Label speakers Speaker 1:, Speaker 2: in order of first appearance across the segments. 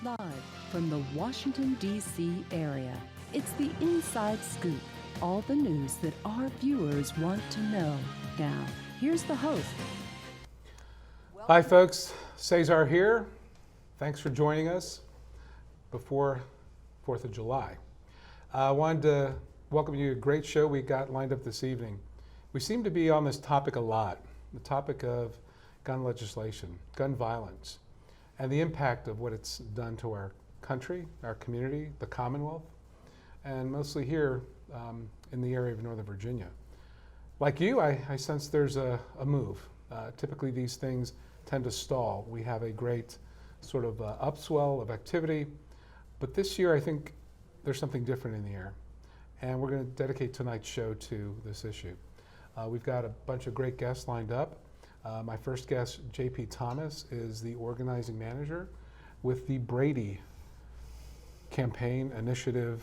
Speaker 1: Live from the Washington, D.C. area, it's the Inside Scoop, all the news that our viewers want to know. Now, here's the host.
Speaker 2: Hi folks, Cesar here. Thanks for joining us before 4th of July. I wanted to welcome you to a great show we got lined up this evening. We seem to be on this topic a lot, the topic of gun legislation, gun violence, and the impact of what it's done to our country, our community, the Commonwealth, and mostly here in the area of Northern Virginia. Like you, I sense there's a move. Typically these things tend to stall. We have a great sort of upswell of activity, but this year I think there's something different in the air, and we're going to dedicate tonight's show to this issue. We've got a bunch of great guests lined up. My first guest, J.P. Thomas, is the organizing manager with the Brady campaign, initiative,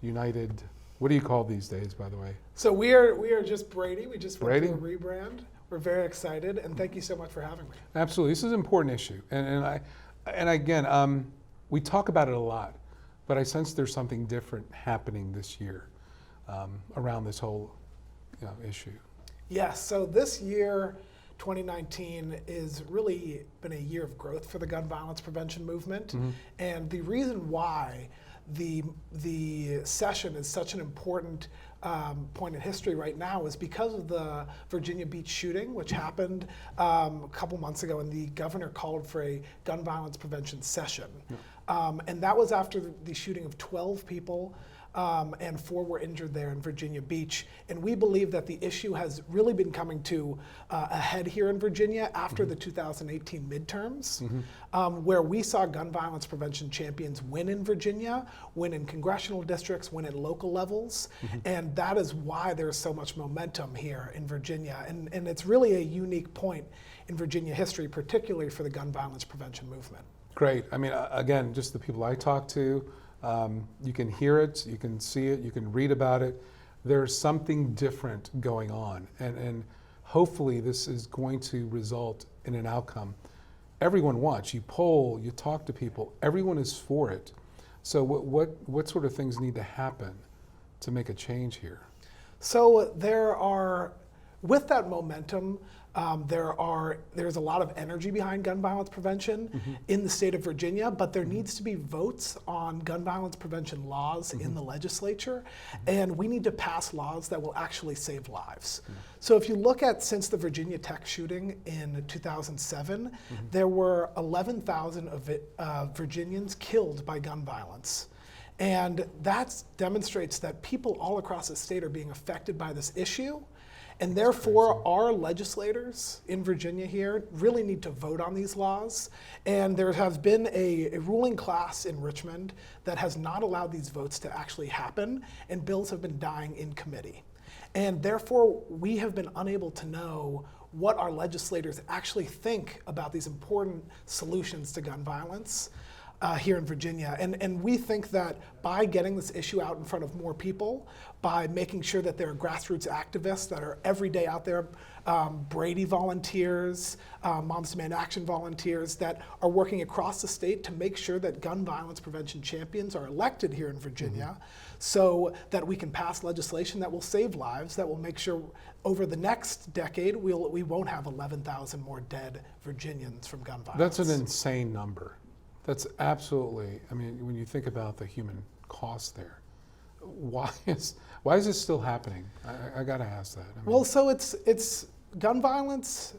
Speaker 2: United. What do you call these days, by the way?
Speaker 3: So we are just Brady. We just went
Speaker 2: Brady?
Speaker 3: through a rebrand. We're very excited, and thank you so much for having me.
Speaker 2: Absolutely, this is an important issue, and again, we talk about it a lot, but I sense there's something different happening this year around this whole issue.
Speaker 3: Yes. So this year, 2019, is really been a year of growth for the gun violence prevention movement,
Speaker 2: Mm-hmm.
Speaker 3: and the reason why the session is such an important point in history right now is because of the Virginia Beach shooting, which happened a couple months ago, and the governor called for a gun violence prevention session. Yeah. And that was after the shooting of 12 people, and 4 were injured there in Virginia Beach. And we believe that the issue has really been coming to a head here in Virginia after the 2018 midterms, where we saw gun violence prevention champions win in Virginia, win in congressional districts, win at local levels. And that is why there's so much momentum here in Virginia. And it's really a unique point in Virginia history, particularly for the gun violence prevention movement.
Speaker 2: Great. I mean, again, just the people I talk to, you can hear it, you can see it, you can read about it. There's something different going on, and hopefully this is going to result in an outcome everyone wants. You poll, you talk to people, everyone is for it. So what sort of things need to happen to make a change here?
Speaker 3: So with that momentum, there's a lot of energy behind gun violence prevention in the state of Virginia, but there needs to be votes on gun violence prevention laws in the legislature, and we need to pass laws that will actually save lives. So if you look at since the Virginia Tech shooting in 2007, there were 11,000 Virginians killed by gun violence. And that demonstrates that people all across the state are being affected by this issue. And therefore, our legislators in Virginia here really need to vote on these laws. And there has been a ruling class in Richmond that has not allowed these votes to actually happen, and bills have been dying in committee. And therefore, we have been unable to know what our legislators actually think about these important solutions to gun violence here in Virginia. And we think that by getting this issue out in front of more people, by making sure that there are grassroots activists that are every day out there, Brady volunteers, Moms Demand Action volunteers that are working across the state to make sure that gun violence prevention champions are elected here in Virginia, so that we can pass legislation that will save lives, that will make sure over the next decade we won't have 11,000 more dead Virginians from gun violence.
Speaker 2: That's an insane number. That's absolutely, I mean, when you think about the human cost there, why is this still happening? I got to ask that. I mean,
Speaker 3: well, so it's gun violence.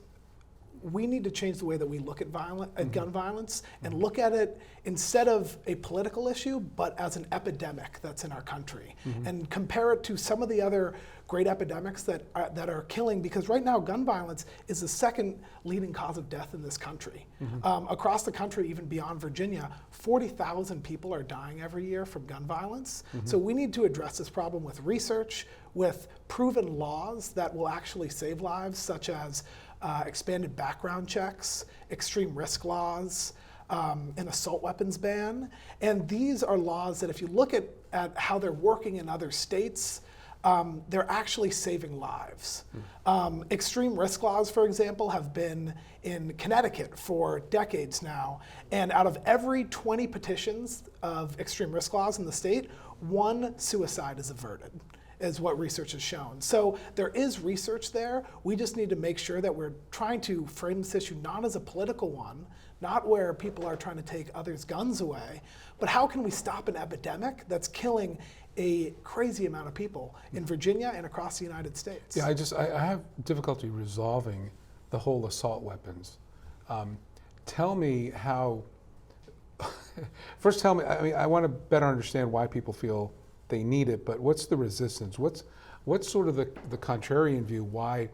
Speaker 3: We need to change the way that we look at gun violence and look at it instead of a political issue, but as an epidemic that's in our country, and compare it to some of the other great epidemics that are killing, because right now gun violence is the second leading cause of death in this country. Across the country, even beyond Virginia, 40,000 people are dying every year from gun violence. So we need to address this problem with research, with proven laws that will actually save lives, such as expanded background checks, extreme risk laws, an assault weapons ban. And these are laws that if you look at how they're working in other states, they're actually saving lives. Extreme risk laws, for example, have been in Connecticut for decades now, and out of every 20 petitions of extreme risk laws in the state, 1 suicide is averted, is what research has shown. So there is research there. We just need to make sure that we're trying to frame this issue not as a political one, not where people are trying to take others' guns away, but how can we stop an epidemic that's killing a crazy amount of people in Virginia and across the United States.
Speaker 2: Yeah, I have difficulty resolving the whole assault weapons. Tell me how, first tell me, I mean, I want to better understand why people feel they need it, but what's the resistance? What's sort of the contrarian view why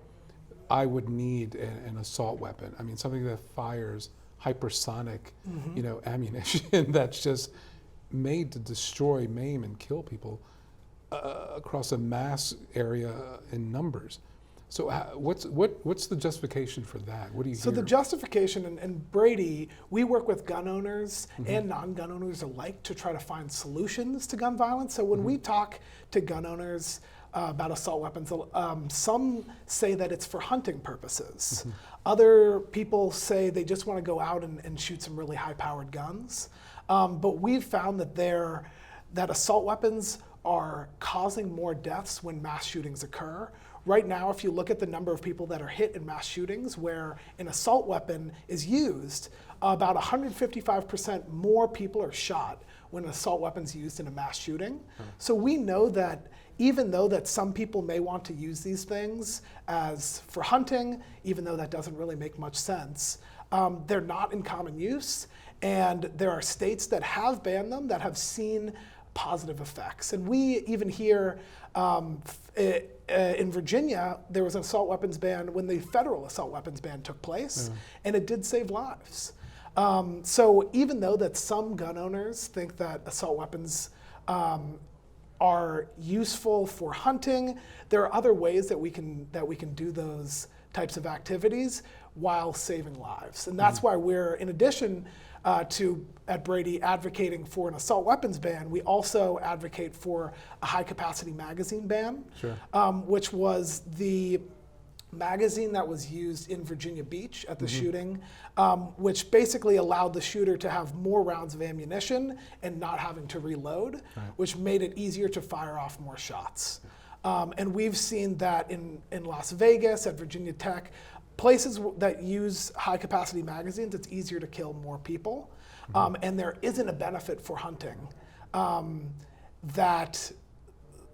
Speaker 2: I would need an assault weapon? I mean, something that fires hypersonic, ammunition that's just made to destroy, maim, and kill people across a mass area in numbers. So what's the justification for that? What do you hear?
Speaker 3: So the justification, and Brady, we work with gun owners and non-gun owners alike to try to find solutions to gun violence. So when we talk to gun owners about assault weapons, some say that it's for hunting purposes. Other people say they just want to go out and shoot some really high-powered guns. But we've found that assault weapons are causing more deaths when mass shootings occur. Right now, if you look at the number of people that are hit in mass shootings where an assault weapon is used, about 155% more people are shot when an assault weapon's used in a mass shooting. So we know that even though that some people may want to use these things as for hunting, even though that doesn't really make much sense, they're not in common use. And there are states that have banned them that have seen positive effects. And we even here in Virginia, there was an assault weapons ban when the federal assault weapons ban took place, and it did save lives. So even though that some gun owners think that assault weapons are useful for hunting, there are other ways that we can do those types of activities while saving lives. And that's why we're, in addition to at Brady advocating for an assault weapons ban, we also advocate for a high capacity magazine ban, which was the magazine that was used in Virginia Beach at the shooting, which basically allowed the shooter to have more rounds of ammunition and not having to reload, which made it easier to fire off more shots. And we've seen that in Las Vegas, at Virginia Tech, places that use high capacity magazines, it's easier to kill more people. And there isn't a benefit for hunting.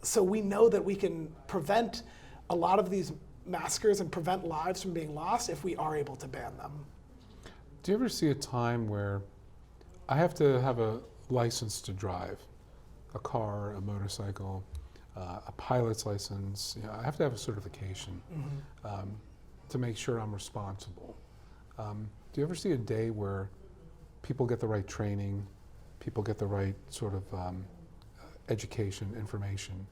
Speaker 3: So we know that we can prevent a lot of these massacres and prevent lives from being lost if we are able to ban them.
Speaker 2: Do you ever see a time where I have to have a license to drive a car, a motorcycle, a pilot's license? I have to have a certification to make sure I'm responsible. Do you ever see a day where people get the right training, people get the right sort of education, information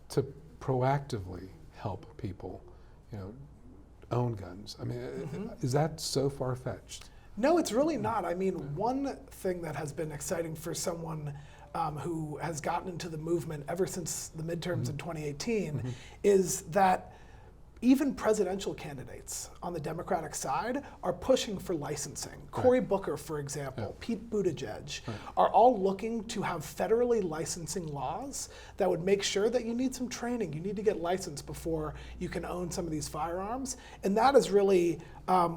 Speaker 2: to proactively help people, own guns? I mean, is that so far-fetched?
Speaker 3: No, it's really not. I mean, one thing that has been exciting for someone who has gotten into the movement ever since the midterms in 2018 is that even presidential candidates on the Democratic side are pushing for licensing. Cory Booker, for example, Pete Buttigieg, are all looking to have federally licensing laws that would make sure that you need some training. You need to get licensed before you can own some of these firearms. And that is really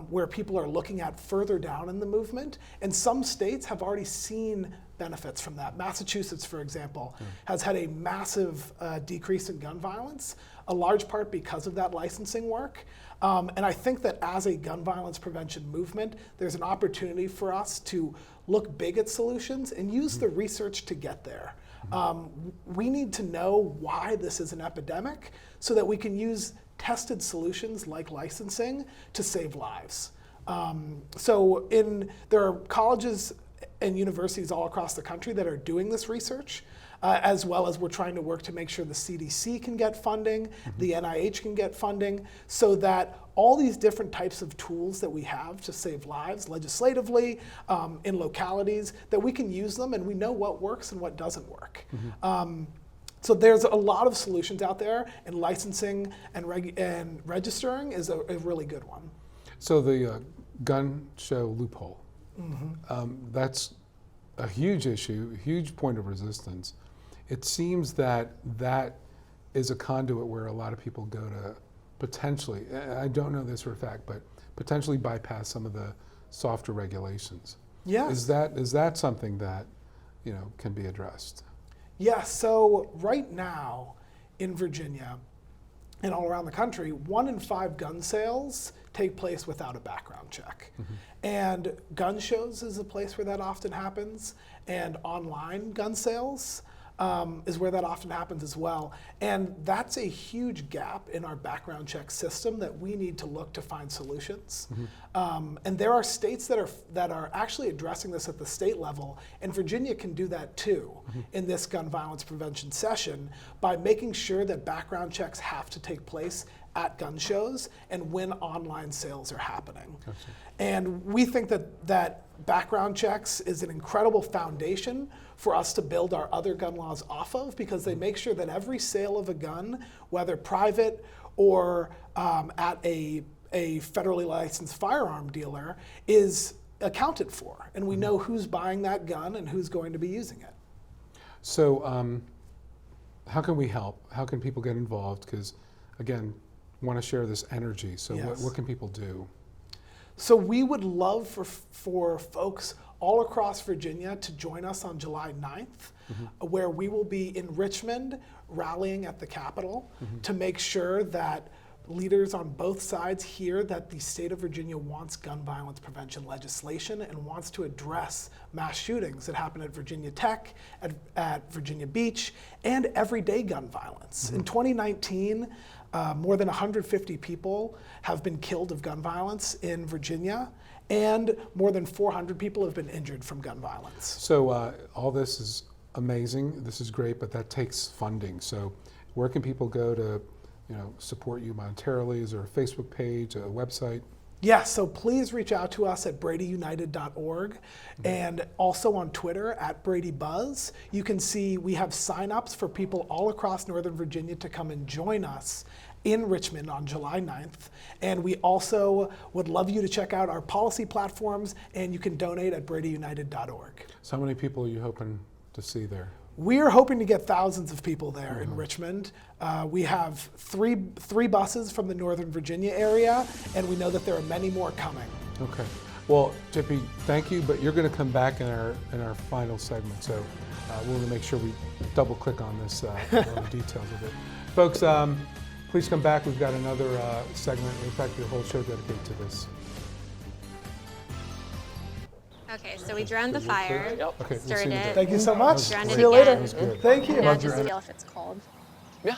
Speaker 3: where people are looking at further down in the movement. And some states have already seen benefits from that. Massachusetts, for example, has had a massive decrease in gun violence, a large part because of that licensing work. And I think that as a gun violence prevention movement, there's an opportunity for us to look big at solutions and use the research to get there. We need to know why this is an epidemic so that we can use tested solutions like licensing to save lives. There are colleges and universities all across the country that are doing this research, as well as we're trying to work to make sure the CDC can get funding, the NIH can get funding, so that all these different types of tools that we have to save lives legislatively in localities, that we can use them and we know what works and what doesn't work. So there's a lot of solutions out there, and licensing and registering is a really good one.
Speaker 2: So the gun show loophole, that's a huge issue, a huge point of resistance. It seems that that is a conduit where a lot of people go to potentially, I don't know this for a fact, but potentially bypass some of the softer regulations.
Speaker 3: Yeah.
Speaker 2: Is that something that, can be addressed?
Speaker 3: Yeah, so right now in Virginia and all around the country, 1 in 5 gun sales take place without a background check. And gun shows is a place where that often happens, and online gun sales is where that often happens as well. And that's a huge gap in our background check system that we need to look to find solutions. And there are states that are actually addressing this at the state level, and Virginia can do that too in this gun violence prevention session by making sure that background checks have to take place at gun shows and when online sales are happening.
Speaker 2: Gotcha.
Speaker 3: And we think that background checks is an incredible foundation for us to build our other gun laws off of, because they make sure that every sale of a gun, whether private or at a federally licensed firearm dealer, is accounted for. And we know who's buying that gun and who's going to be using it.
Speaker 2: So how can we help? How can people get involved? Because again, want to share this energy. So
Speaker 3: Yes.
Speaker 2: what can people do?
Speaker 3: So we would love for folks all across Virginia to join us on July 9th, where we will be in Richmond rallying at the Capitol to make sure that leaders on both sides hear that the state of Virginia wants gun violence prevention legislation and wants to address mass shootings that happen at Virginia Tech, at Virginia Beach, and everyday gun violence. In 2019, more than 150 people have been killed of gun violence in Virginia, and more than 400 people have been injured from gun violence.
Speaker 2: So all this is amazing. This is great, but that takes funding. So where can people go to support you monetarily? Is there a Facebook page, a website?
Speaker 3: Yeah, so please reach out to us at bradyunited.org and also on Twitter at BradyBuzz. You can see we have signups for people all across Northern Virginia to come and join us in Richmond on July 9th. And we also would love you to check out our policy platforms, and you can donate at bradyunited.org.
Speaker 2: So how many people are you hoping to see there?
Speaker 3: We are hoping to get thousands of people there in Richmond. We have three buses from the Northern Virginia area, and we know that there are many more coming.
Speaker 2: Okay. Well, JP, thank you, but you're going to come back in our final segment, so we're going to make sure we double click on this, on the details of it. Folks, please come back. We've got another segment, in fact, the whole show dedicated to this.
Speaker 4: Okay, so we drowned the fire,
Speaker 2: Okay, we'll see
Speaker 4: stirred
Speaker 2: you in a
Speaker 4: it.
Speaker 2: bit.
Speaker 3: Thank you so much.
Speaker 4: Drowned
Speaker 3: See
Speaker 4: it
Speaker 3: you later.
Speaker 4: again.
Speaker 2: That was good.
Speaker 3: Thank you.
Speaker 4: Now just feel if it's cold.
Speaker 5: Yeah.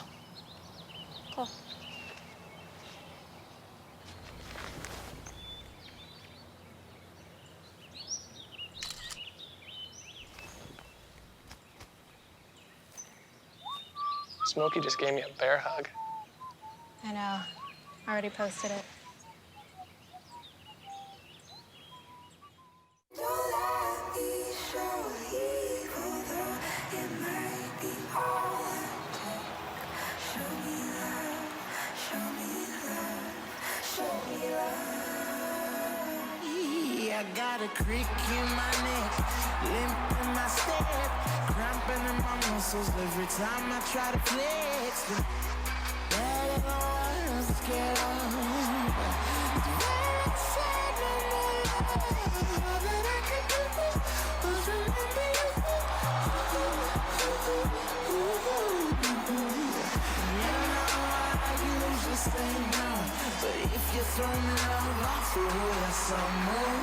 Speaker 4: Cool.
Speaker 5: Smokey just gave me a bear hug.
Speaker 4: I know. I already posted it.
Speaker 6: I got a creak in my neck, limp in my step, cramping in my muscles every time I try to flex. Better than ones to get on. Very sad, no more love. All that I could do was remember you. You know I usually say no, but if you throw me love, I'll throw you some more.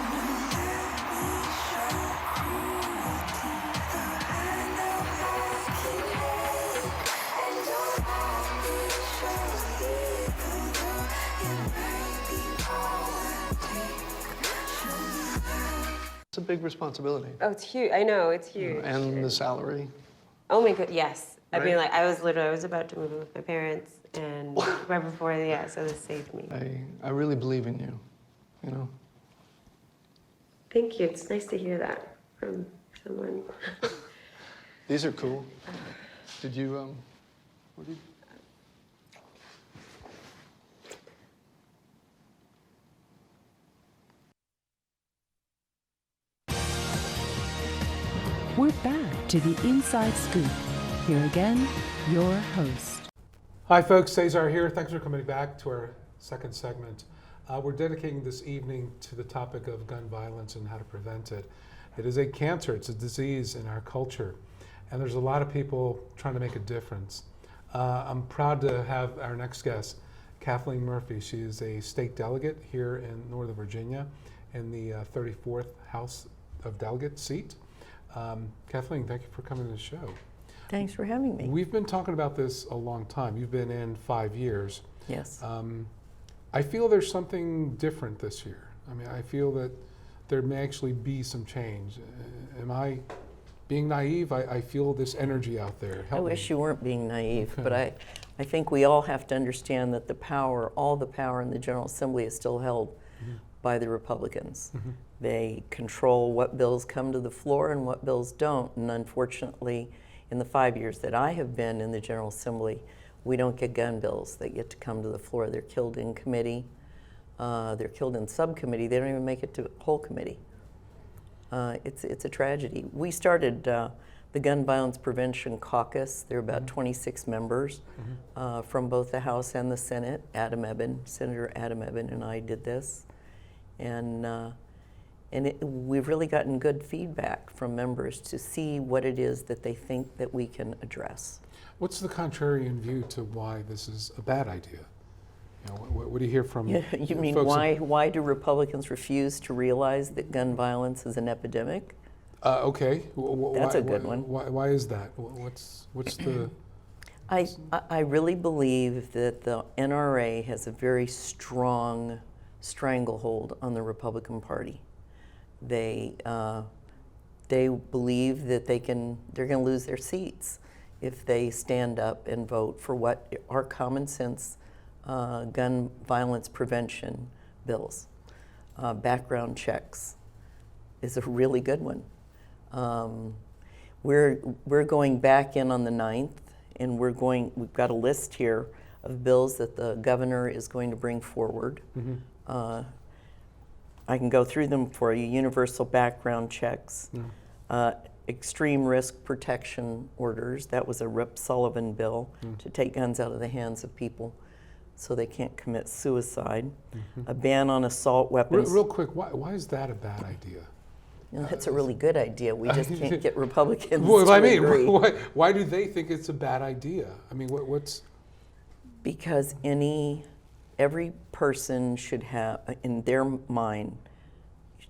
Speaker 5: It's a big responsibility.
Speaker 7: Oh, it's huge. I know, it's huge.
Speaker 5: And the salary.
Speaker 7: Oh my god, yes. I mean,
Speaker 5: Right?
Speaker 7: like, I was about to move in with my parents, and right before, so this saved me.
Speaker 5: I really believe in you, you know?
Speaker 7: Thank you. It's nice to hear that from someone.
Speaker 5: These are cool. Did you What did-
Speaker 1: We're back to the Inside Scoop. Here again, your host.
Speaker 2: Hi folks, Cesar here. Thanks for coming back to our second segment. We're dedicating this evening to the topic of gun violence and how to prevent it. It is a cancer, it's a disease in our culture, and there's a lot of people trying to make a difference. I'm proud to have our next guest, Kathleen Murphy. She is a state delegate here in Northern Virginia in the 34th House of Delegates seat. Kathleen, thank you for coming to the show.
Speaker 8: Thanks for having me.
Speaker 2: We've been talking about this a long time. You've been in 5 years.
Speaker 8: Yes.
Speaker 2: I feel there's something different this year. I mean, I feel that there may actually be some change. Am I being naive? I feel this energy out there.
Speaker 8: I wish you weren't being naive, but I think we all have to understand that the power, all the power in the General Assembly is still held by the Republicans. They control what bills come to the floor and what bills don't, and unfortunately, in the 5 years that I have been in the General Assembly, we don't get gun bills that get to come to the floor. They're killed in committee, they're killed in subcommittee, they don't even make it to whole committee. It's a tragedy. We started the Gun Violence Prevention Caucus. There are about 26 members from both the House and the Senate. Senator Adam Eben and I did this. And we've really gotten good feedback from members to see what it is that they think that we can address.
Speaker 2: What's the contrarian view to why this is a bad idea? You know, what do you hear from
Speaker 8: You mean
Speaker 2: folks
Speaker 8: why do Republicans refuse to realize that gun violence is an epidemic?
Speaker 2: Okay.
Speaker 8: That's a good one.
Speaker 2: Why is that? What's the...
Speaker 8: I really believe that the NRA has a very strong stranglehold on the Republican Party. They believe that they're going to lose their seats if they stand up and vote for what are common sense gun violence prevention bills. Background checks is a really good one. We're going back in on the 9th, and we've got a list here of bills that the governor is going to bring forward. I can go through them for you. Universal background checks, extreme risk protection orders. That was a Rip Sullivan bill to take guns out of the hands of people so they can't commit suicide. A ban on assault weapons.
Speaker 2: Real quick, why is that a bad idea?
Speaker 8: You know, that's a really good idea. We just can't get Republicans
Speaker 2: Well,
Speaker 8: to
Speaker 2: I mean,
Speaker 8: agree.
Speaker 2: why do they think it's a bad idea? I mean, what's...
Speaker 8: Because every person should have, in their mind,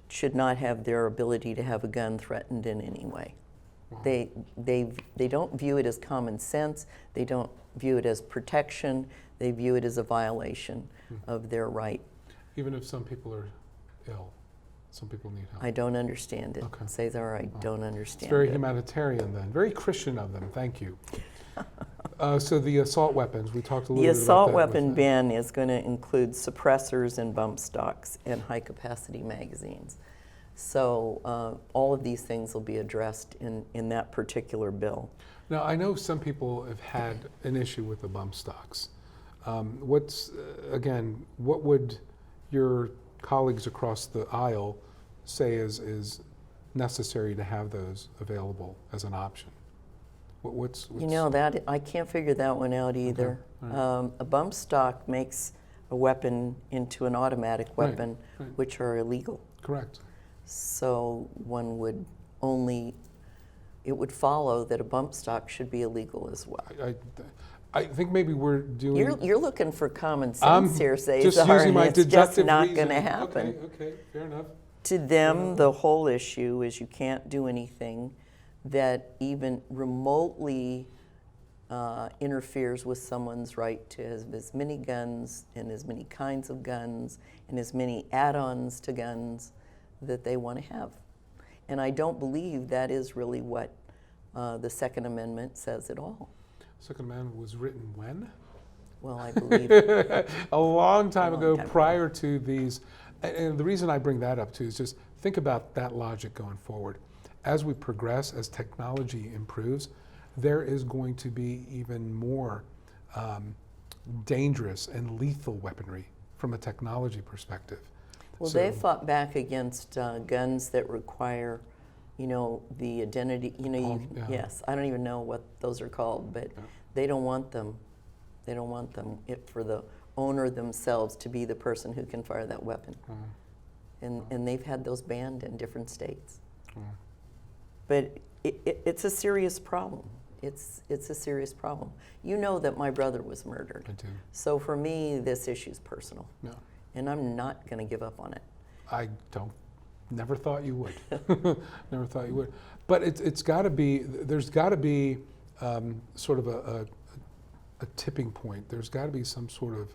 Speaker 8: should not have their ability to have a gun threatened in any way. Wow. They don't view it as common sense. They don't view it as protection. They view it as a violation of their right.
Speaker 2: Even if some people are ill, some people need help.
Speaker 8: I don't understand it.
Speaker 2: Okay.
Speaker 8: Cesar, I don't understand it.
Speaker 2: It's very humanitarian then. Very Christian of them. Thank you. So the assault weapons, we talked a little bit about that.
Speaker 8: The assault weapon ban is going to include suppressors and bump stocks and high-capacity magazines. So all of these things will be addressed in that particular bill.
Speaker 2: Now, I know some people have had an issue with the bump stocks. What would your colleagues across the aisle say is necessary to have those available as an option? What's
Speaker 8: you know, that I can't figure that one out either.
Speaker 2: Okay. Right.
Speaker 8: A bump stock makes a weapon into an automatic weapon,
Speaker 2: right.
Speaker 8: which are illegal.
Speaker 2: Correct.
Speaker 8: So one would it would follow that a bump stock should be illegal as well.
Speaker 2: I think maybe we're doing...
Speaker 8: You're looking for common sense here, Cesar,
Speaker 2: just using my
Speaker 8: and it's just
Speaker 2: deductive
Speaker 8: not going to
Speaker 2: reasoning.
Speaker 8: happen.
Speaker 2: Okay, fair enough.
Speaker 8: To them, the whole issue is you can't do anything that even remotely interferes with someone's right to have as many guns and as many kinds of guns and as many add-ons to guns that they want to have. And I don't believe that is really what the Second Amendment says at all.
Speaker 2: Second Amendment was written when?
Speaker 8: Well, I believe
Speaker 2: a long time ago,
Speaker 8: time
Speaker 2: prior to these. And the reason I bring that up too is just think about that logic going forward. As we progress, as technology improves, there is going to be even more dangerous and lethal weaponry from a technology perspective.
Speaker 8: Well,
Speaker 2: So-
Speaker 8: they fought back against guns that require, the identity.
Speaker 2: Yeah.
Speaker 8: Yes, I don't even know what those are called, but they don't want them. They don't want them for the owner themselves to be the person who can fire that weapon. And they've had those banned in different states. But it's a serious problem. It's a serious problem. You know that my brother was murdered.
Speaker 2: I do.
Speaker 8: So for me, this issue's personal.
Speaker 2: No,
Speaker 8: And I'm not going to give up on it.
Speaker 2: I don't. Never thought you would. Never thought you would. But it's got to be. There's got to be sort of a tipping point. There's got to be some sort of,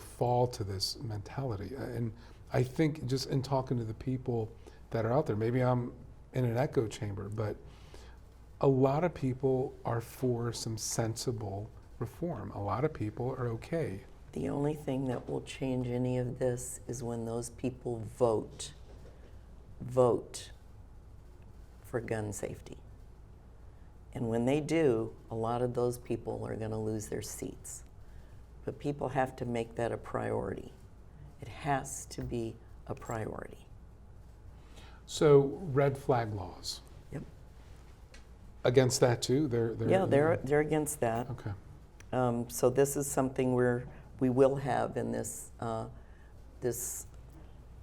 Speaker 2: fall to this mentality. And I think just in talking to the people that are out there, maybe I'm in an echo chamber, but a lot of people are for some sensible reform. A lot of people are okay.
Speaker 8: The only thing that will change any of this is when those people vote for gun safety. And when they do, a lot of those people are going to lose their seats. But people have to make that a priority. It has to be a priority.
Speaker 2: So red flag laws.
Speaker 8: Yep.
Speaker 2: Against that too?
Speaker 8: They're against that.
Speaker 2: Okay.
Speaker 8: So this is something we will have in this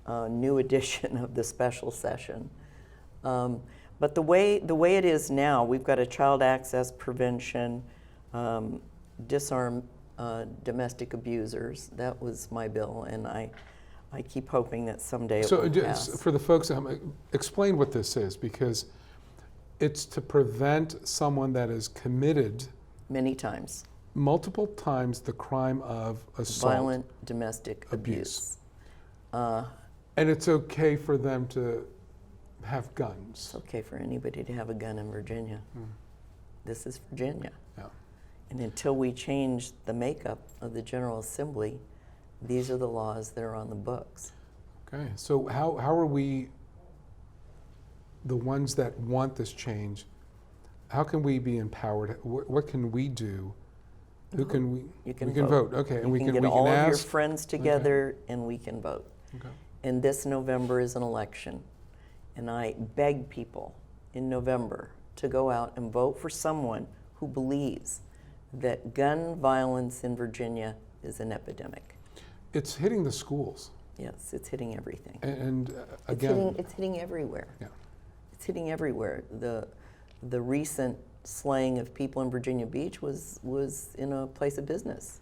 Speaker 8: new edition of the special session. But the way it is now, we've got a child access prevention, disarm domestic abusers. That was my bill, and I keep hoping that someday it will pass.
Speaker 2: For the folks, explain what this is, because it's to prevent someone that is committed
Speaker 8: Many times.
Speaker 2: multiple times the crime of assault.
Speaker 8: Violent domestic abuse.
Speaker 2: And it's okay for them to have guns.
Speaker 8: It's okay for anybody to have a gun in Virginia. This is Virginia.
Speaker 2: Yeah.
Speaker 8: And until we change the makeup of the General Assembly, these are the laws that are on the books.
Speaker 2: Okay, so how are we, the ones that want this change, how can we be empowered? What can we do? Who can we?
Speaker 8: You can
Speaker 2: we can vote. Okay, and
Speaker 8: You
Speaker 2: we
Speaker 8: can
Speaker 2: can
Speaker 8: get
Speaker 2: we
Speaker 8: all
Speaker 2: can
Speaker 8: of your
Speaker 2: ask.
Speaker 8: friends together and we can vote.
Speaker 2: Okay.
Speaker 8: And this November is an election. And I beg people in November to go out and vote for someone who believes that gun violence in Virginia is an epidemic.
Speaker 2: It's hitting the schools,
Speaker 8: Yes, it's hitting everything.
Speaker 2: and again,
Speaker 8: It's hitting everywhere.
Speaker 2: yeah.
Speaker 8: It's hitting everywhere. The recent slaying of people in Virginia Beach was in a place of business.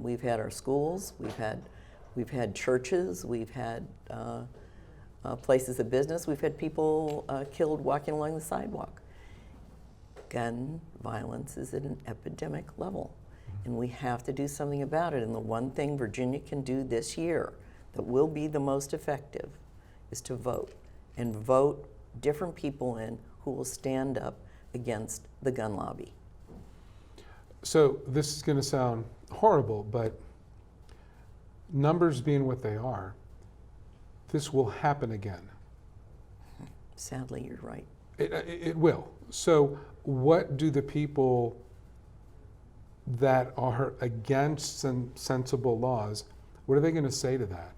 Speaker 8: We've had our schools, we've had churches, we've had places of business, we've had people killed walking along the sidewalk. Gun violence is at an epidemic level, and we have to do something about it. And the one thing Virginia can do this year that will be the most effective is to vote, and vote different people in who will stand up against the gun lobby.
Speaker 2: So this is going to sound horrible, but numbers being what they are, this will happen again.
Speaker 8: Sadly, you're right.
Speaker 2: It will. So what do the people that are against sensible laws, what are they going to say to that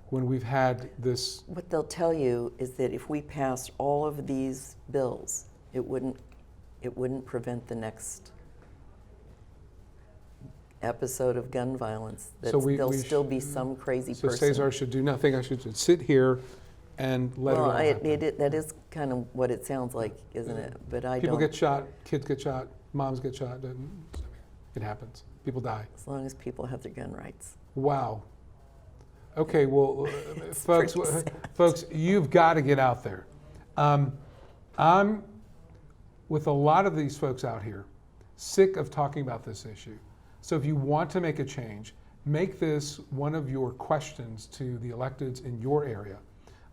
Speaker 2: when we've had this?
Speaker 8: What they'll tell you is that if we passed all of these bills, it wouldn't prevent the next episode of gun violence.
Speaker 2: So
Speaker 8: there'll still be some crazy
Speaker 2: So
Speaker 8: person.
Speaker 2: Cesar should do nothing. I should sit here and let it all happen.
Speaker 8: That is kind of what it sounds like, isn't it? But I
Speaker 2: People
Speaker 8: don't.
Speaker 2: get shot, kids get shot, moms get shot. It happens. People die.
Speaker 8: As long as people have their gun rights.
Speaker 2: Wow. Okay, well,
Speaker 8: pretty sad.
Speaker 2: folks, you've got to get out there. I'm, with a lot of these folks out here, sick of talking about this issue. So if you want to make a change, make this one of your questions to the electeds in your area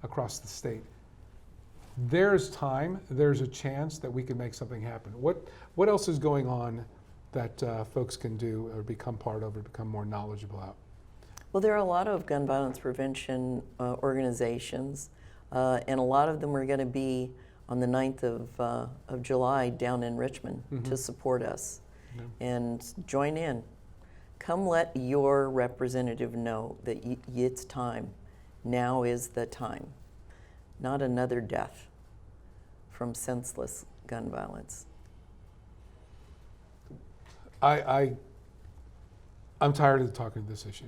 Speaker 2: across the state. There's time, there's a chance that we can make something happen. What else is going on that folks can do or become part of or become more knowledgeable about?
Speaker 8: Well, there are a lot of gun violence prevention organizations, and a lot of them are going to be on the 9th of July down in Richmond to support us and join in. Come let your representative know that it's time. Now is the time. Not another death from senseless gun violence.
Speaker 2: I'm tired of talking this issue.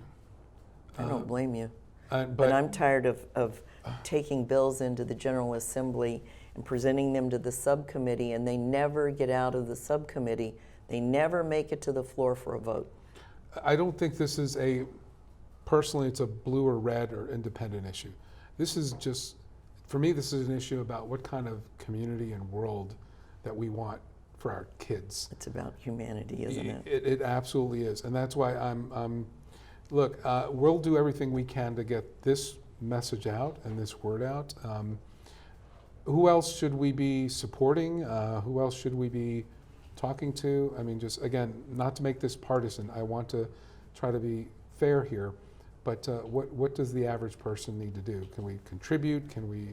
Speaker 8: I don't blame you.
Speaker 2: But
Speaker 8: But I'm tired of taking bills into the General Assembly and presenting them to the subcommittee, and they never get out of the subcommittee. They never make it to the floor for a vote.
Speaker 2: I don't think this is personally, it's a blue or red or independent issue. This is just, for me, this is an issue about what kind of community and world that we want for our kids.
Speaker 8: It's about humanity, isn't it?
Speaker 2: It absolutely is. And that's why look, we'll do everything we can to get this message out and this word out. Who else should we be supporting? Who else should we be talking to? I mean, just again, not to make this partisan. I want to try to be fair here, but what does the average person need to do? Can we contribute? Can we?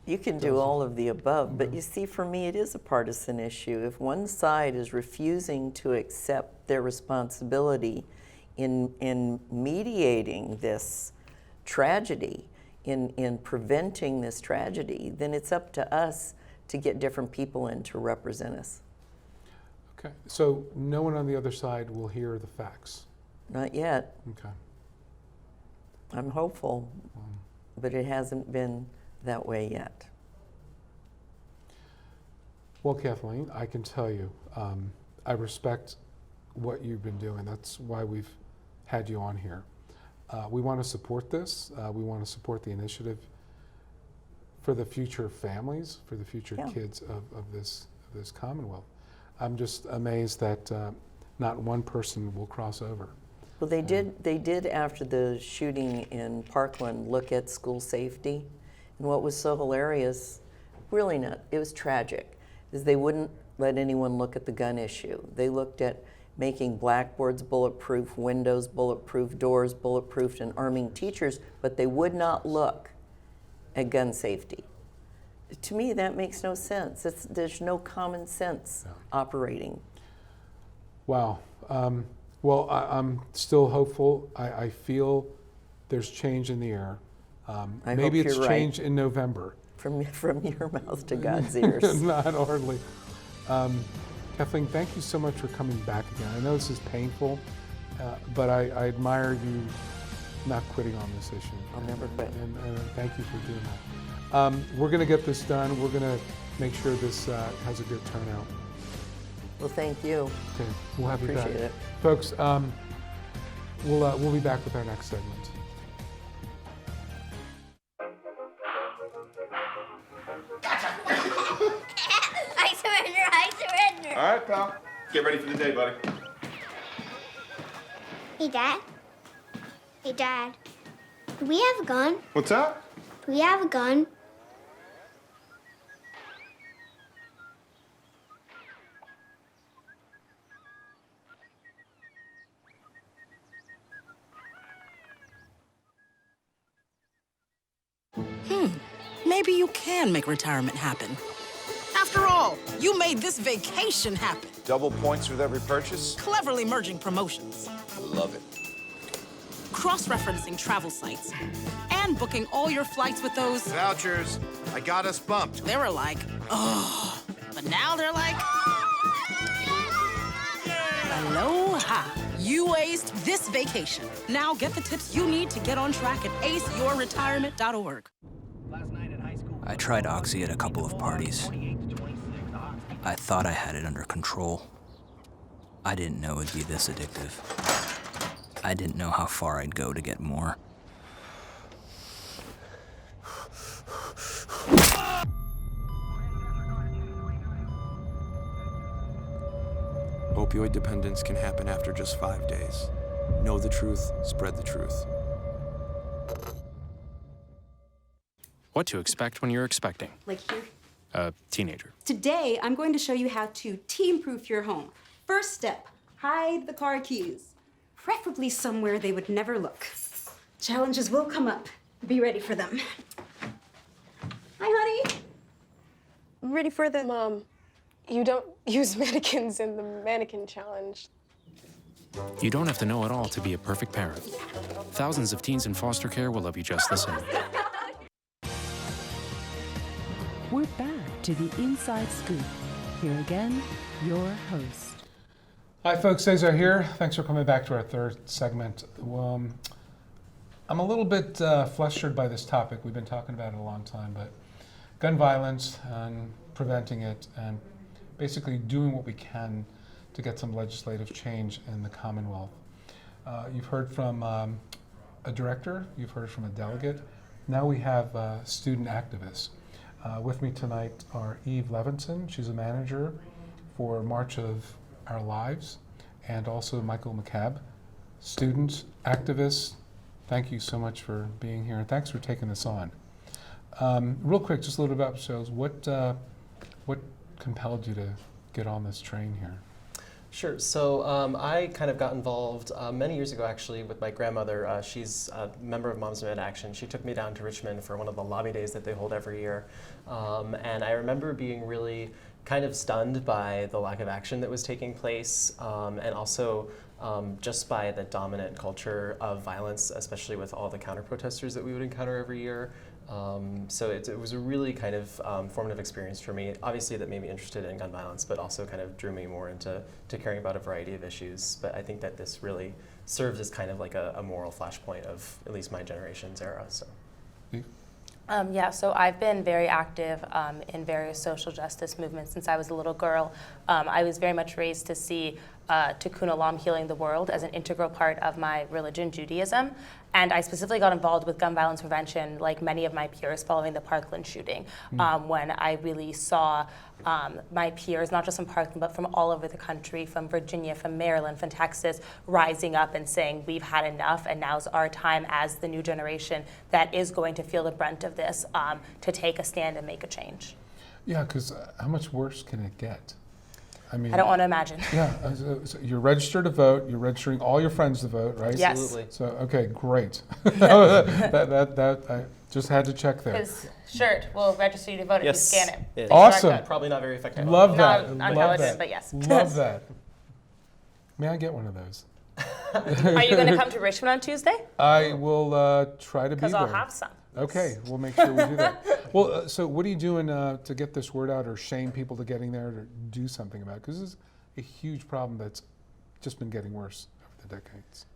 Speaker 8: You can do all of the above, but you see, for me, it is a partisan issue. If one side is refusing to accept their responsibility in mediating this tragedy, in preventing this tragedy, then it's up to us to get different people in to represent us.
Speaker 2: Okay, so no one on the other side will hear the facts?
Speaker 8: Not yet.
Speaker 2: Okay.
Speaker 8: I'm hopeful, but it hasn't been that way yet.
Speaker 2: Well, Kathleen, I can tell you, I respect what you've been doing. That's why we've had you on here. We want to support this. We want to support the initiative for the future families, for the future kids of this Commonwealth. I'm just amazed that not one person will cross over.
Speaker 8: Well, they did after the shooting in Parkland look at school safety. And what was so hilarious, really not, it was tragic, is they wouldn't let anyone look at the gun issue. They looked at making blackboards bulletproof, windows bulletproof, doors bulletproof, and arming teachers, but they would not look at gun safety. To me, that makes no sense. There's no common sense operating.
Speaker 2: Wow. Well, I'm still hopeful. I feel there's change in the air. Maybe it's change in November.
Speaker 8: From your mouth to God's ears.
Speaker 2: Not hardly. Kathleen, thank you so much for coming back again. I know this is painful, but I admire you not quitting on this issue.
Speaker 8: I'll never quit.
Speaker 2: And thank you for doing that. We're going to get this done. We're going to make sure this has a good turnout.
Speaker 8: Well, thank you.
Speaker 2: Okay, we'll have you back.
Speaker 8: Appreciate it.
Speaker 2: Folks, we'll be back with our next segment.
Speaker 4: I surrender.
Speaker 9: All right, pal. Get ready for the day, buddy.
Speaker 10: Hey, Dad. Hey, Dad. Do we have a gun?
Speaker 9: What's up?
Speaker 10: Do we have a gun?
Speaker 11: Maybe you can make retirement happen. After all, you made this vacation happen.
Speaker 9: Double points with every purchase?
Speaker 11: Cleverly merging promotions.
Speaker 9: Love it.
Speaker 11: Cross-referencing travel sites. And booking all your flights with those...
Speaker 9: Vouchers. I got us bumped.
Speaker 11: They were like, oh. But now they're like... Aloha. You aced this vacation. Now get the tips you need to get on track at aceyourretirement.org.
Speaker 12: I tried Oxy at a couple of parties. I thought I had it under control. I didn't know it'd be this addictive. I didn't know how far I'd go to get more.
Speaker 13: Opioid dependence can happen after just 5 days. Know the truth, spread the truth.
Speaker 14: What to expect when you're expecting.
Speaker 15: Like here?
Speaker 14: A teenager.
Speaker 15: Today, I'm going to show you how to teen-proof your home. First step, hide the car keys. Preferably somewhere they would never look. Challenges will come up. Be ready for them. Hi, honey.
Speaker 16: ready for the... Mom, you don't use mannequins in the mannequin challenge.
Speaker 14: You don't have to know it all to be a perfect parent. Thousands of teens in foster care will love you just the same.
Speaker 1: We're back to the Inside Scoop. Here again, your host.
Speaker 2: Hi folks, Cesar here. Thanks for coming back to our third segment. I'm a little bit flustered by this topic. We've been talking about it a long time, but gun violence and preventing it and basically doing what we can to get some legislative change in the Commonwealth. You've heard from a director, you've heard from a delegate. Now we have student activists. With me tonight are Levenson. She's a manager for March of Our Lives, and also Michael McCabe. Students, activists, thank you so much for being here, and thanks for taking this on. Real quick, just a little bit about yourselves. What compelled you to get on this train here?
Speaker 17: Sure. So I kind of got involved many years ago, actually, with my grandmother. She's a member of Moms Demand Action. She took me down to Richmond for one of the lobby days that they hold every year. And I remember being really kind of stunned by the lack of action that was taking place, and also just by the dominant culture of violence, especially with all the counter-protesters that we would encounter every year. So it was a really kind of formative experience for me. Obviously that made me interested in gun violence, but also kind of drew me more into caring about a variety of issues. But I think that this really serves as kind of like a moral flashpoint of at least my generation's era. So.
Speaker 18: Yeah, so I've been very active in various social justice movements since I was a little girl. I was very much raised to see Tikkun Olam, healing the world, as an integral part of my religion, Judaism. And I specifically got involved with gun violence prevention, like many of my peers, following the Parkland shooting, when I really saw my peers, not just from Parkland, but from all over the country, from Virginia, from Maryland, from Texas, rising up and saying, we've had enough, and now's our time as the new generation that is going to feel the brunt of this, to take a stand and make a change.
Speaker 2: Yeah, because how much worse can it get? I mean,
Speaker 18: I don't want to imagine.
Speaker 2: Yeah, so you're registered to vote. You're registering all your friends to vote, right?
Speaker 18: Yes.
Speaker 17: Absolutely.
Speaker 2: So okay, great. that I just had to check there.
Speaker 18: His shirt will register you to vote if you scan it.
Speaker 17: Yeah.
Speaker 2: Awesome.
Speaker 17: Probably not very effective.
Speaker 2: Love that.
Speaker 18: Not
Speaker 2: Love
Speaker 18: intelligent,
Speaker 2: that.
Speaker 18: but yes.
Speaker 2: Love that. May I get one of those?
Speaker 18: Are you going to come to Richmond on Tuesday?
Speaker 2: I will try to be there.
Speaker 18: Because I'll have some.
Speaker 2: Okay, we'll make sure we do that. Well, so what are you doing to get this word out or shame people to getting there to do something about it? Because this is a huge problem that's just been getting worse over the decades.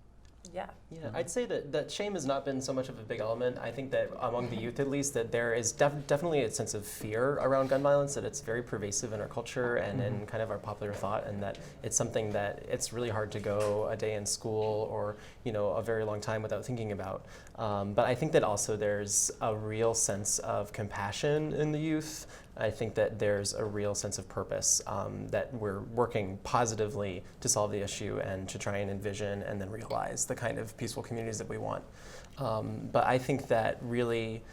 Speaker 17: Yeah, I'd say that shame has not been so much of a big element. I think that among the youth, at least, that there is definitely a sense of fear around gun violence, that it's very pervasive in our culture and in kind of our popular thought, and that it's something that it's really hard to go a day in school or a very long time without thinking about. But I think that also there's a real sense of compassion in the youth. I think that there's a real sense of purpose, that we're working positively to solve the issue and to try and envision and then realize the kind of peaceful communities that we want. But I think that really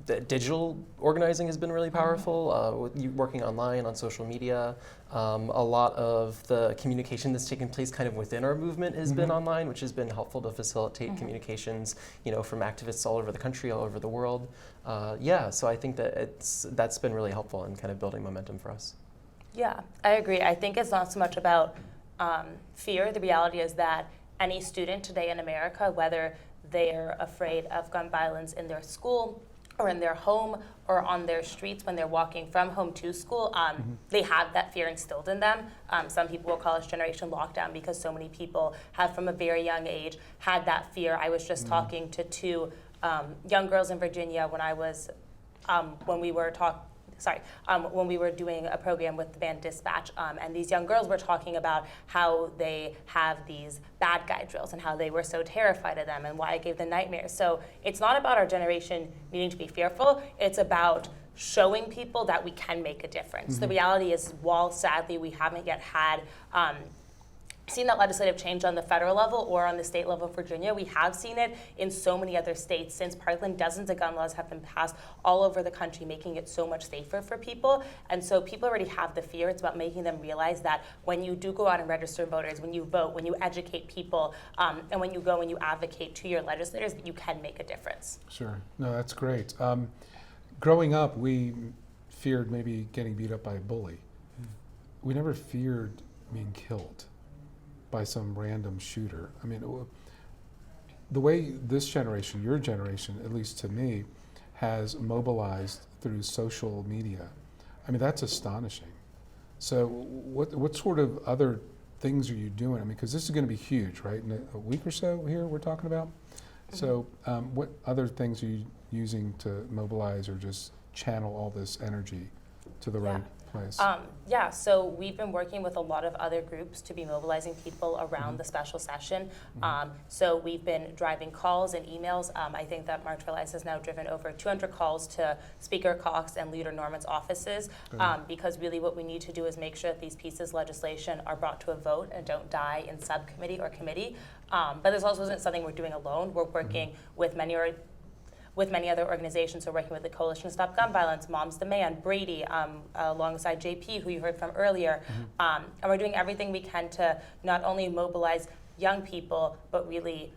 Speaker 17: that digital organizing has been really powerful, with you working online on social media. A lot of the communication that's taken place kind of within our movement has been online, which has been helpful to facilitate communications, from activists all over the country, all over the world. So I think that that's been really helpful in kind of building momentum for us.
Speaker 18: Yeah, I agree. I think it's not so much about fear. The reality is that any student today in America, whether they're afraid of gun violence in their school or in their home or on their streets when they're walking from home to school, they have that fear instilled in them. Some people will call it generation lockdown because so many people have from a very young age had that fear. I was just talking to two young girls in Virginia when I was, when we were doing a program with the band Dispatch, and these young girls were talking about how they have these bad guy drills and how they were so terrified of them and why it gave them nightmares. So it's not about our generation needing to be fearful, it's about showing people that we can make a difference. The reality is, while sadly we haven't yet had seen that legislative change on the federal level or on the state level of Virginia, we have seen it in so many other states. Since Parkland, dozens of gun laws have been passed all over the country, making it so much safer for people. And so people already have the fear. It's about making them realize that when you do go out and register voters, when you vote, when you educate people, and when you go and you advocate to your legislators, that you can make a difference.
Speaker 2: Sure. No, that's great. Growing up, we feared maybe getting beat up by a bully. We never feared being killed by some random shooter. I mean, the way this generation, your generation, at least to me, has mobilized through social media, I mean, that's astonishing. So what sort of other things are you doing? I mean, because this is going to be huge, right? In a week or so here we're talking about. So what other things are you using to mobilize or just channel all this energy to the right place?
Speaker 18: So we've been working with a lot of other groups to be mobilizing people around the special session. So we've been driving calls and emails. I think that March for Lives has now driven over 200 calls to Speaker Cox and Leader Norman's offices, because really what we need to do is make sure that these pieces of legislation are brought to a vote and don't die in subcommittee or committee. But this also isn't something we're doing alone. We're working with many other organizations. We're working with the Coalition to Stop Gun Violence, Mom's Demand, Brady, alongside JP, who you heard from earlier. And we're doing everything we can to not only mobilize young people, but really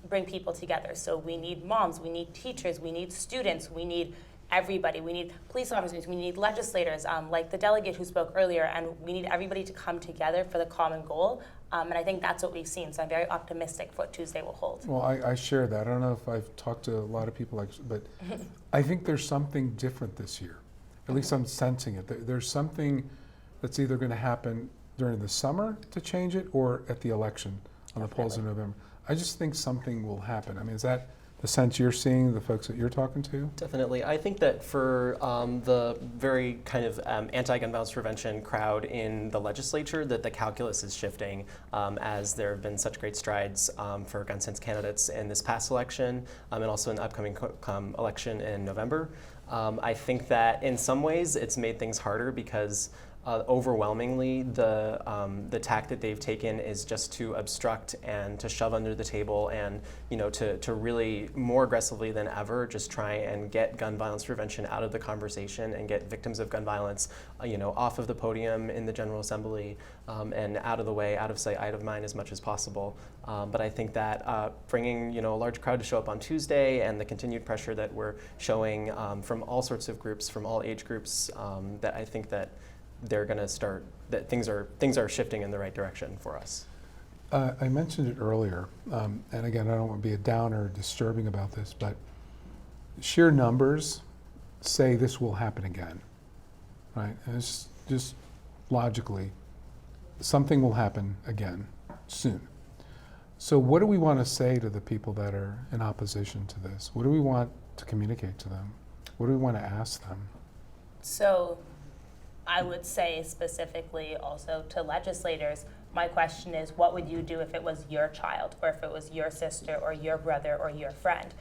Speaker 18: bring people together. So we need moms, we need teachers, we need students, we need everybody. We need police officers, we need legislators, like the delegate who spoke earlier, and we need everybody to come together for the common goal. And I think that's what we've seen. So I'm very optimistic for what Tuesday will hold.
Speaker 2: Well, I share that. I don't know if I've talked to a lot of people, but I think there's something different this year. At least I'm sensing it. There's something that's either going to happen during the summer to change it or at the election on the polls in November. I just think something will happen. I mean, is that the sense you're seeing, the folks that you're talking to?
Speaker 17: Definitely. I think that for the very kind of anti-gun violence prevention crowd in the legislature, that the calculus is shifting as there have been such great strides for gun sense candidates in this past election and also in the upcoming election in November. I think that in some ways it's made things harder because overwhelmingly, the tack that they've taken is just to obstruct and to shove under the table and, to really more aggressively than ever just try and get gun violence prevention out of the conversation and get victims of gun violence, off of the podium in the General Assembly and out of the way, out of sight, out of mind as much as possible. But I think that bringing, a large crowd to show up on Tuesday and the continued pressure that we're showing from all sorts of groups, from all age groups, that I think that they're going to start, that things are shifting in the right direction for us.
Speaker 2: I mentioned it earlier, and again, I don't want to be a downer disturbing about this, but sheer numbers say this will happen again, right? And it's just logically, something will happen again soon. So what do we want to say to the people that are in opposition to this? What do we want to communicate to them? What do we want to ask them?
Speaker 18: So I would say specifically also to legislators, my question is, what would you do if it was your child or if it was your sister or your brother or your friend?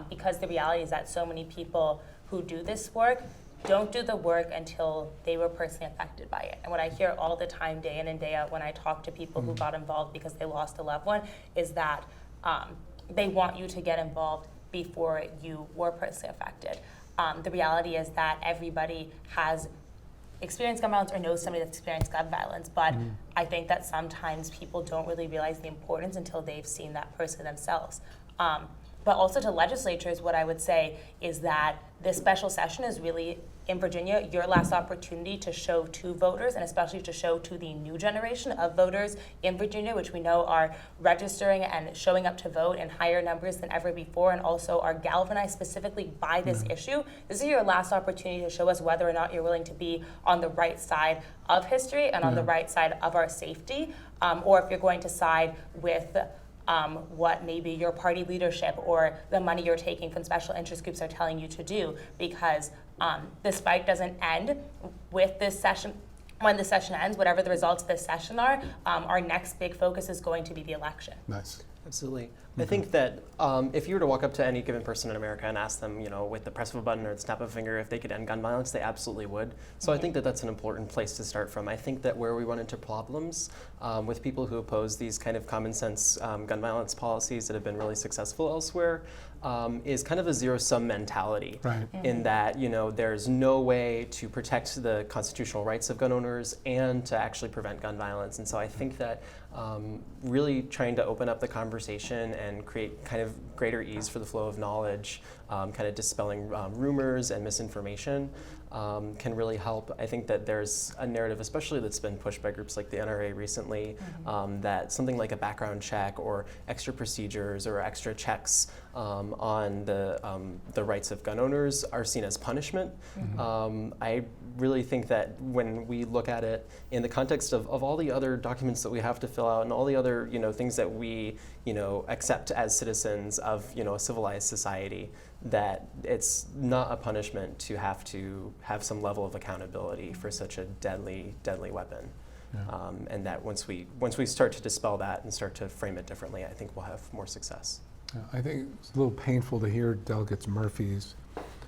Speaker 18: Because the reality is that so many people who do this work don't do the work until they were personally affected by it. And what I hear all the time, day in and day out, when I talk to people who got involved because they lost a loved one, is that they want you to get involved before you were personally affected. The reality is that everybody has experienced gun violence or knows somebody that's experienced gun violence, but I think that sometimes people don't really realize the importance until they've seen that person themselves. But also to legislatures, what I would say is that this special session is really, in Virginia, your last opportunity to show to voters, and especially to show to the new generation of voters in Virginia, which we know are registering and showing up to vote in higher numbers than ever before, and also are galvanized specifically by this issue. This is your last opportunity to show us whether or not you're willing to be on the right side of history and on the right side of our safety, or if you're going to side with what maybe your party leadership or the money you're taking from special interest groups are telling you to do, because this fight doesn't end with this session. When the session ends, whatever the results of this session are, our next big focus is going to be the election.
Speaker 2: Nice.
Speaker 17: Absolutely. I think that if you were to walk up to any given person in America and ask them, with the press of a button or the snap of a finger, if they could end gun violence, they absolutely would. So I think that that's an important place to start from. I think that where we run into problems with people who oppose these kind of common sense gun violence policies that have been really successful elsewhere is kind of a zero-sum mentality.
Speaker 2: Right.
Speaker 17: In that, there's no way to protect the constitutional rights of gun owners and to actually prevent gun violence. And so I think that really trying to open up the conversation and create kind of greater ease for the flow of knowledge, kind of dispelling rumors and misinformation, can really help. I think that there's a narrative, especially that's been pushed by groups like the NRA recently, that something like a background check or extra procedures or extra checks on the rights of gun owners are seen as punishment. I really think that when we look at it in the context of all the other documents that we have to fill out and all the other things that we accept as citizens of a civilized society, that it's not a punishment to have some level of accountability for such a deadly weapon.
Speaker 2: Yeah.
Speaker 17: And that once we start to dispel that and start to frame it differently, I think we'll have more success.
Speaker 2: Yeah, I think it's a little painful to hear Delegate Murphy's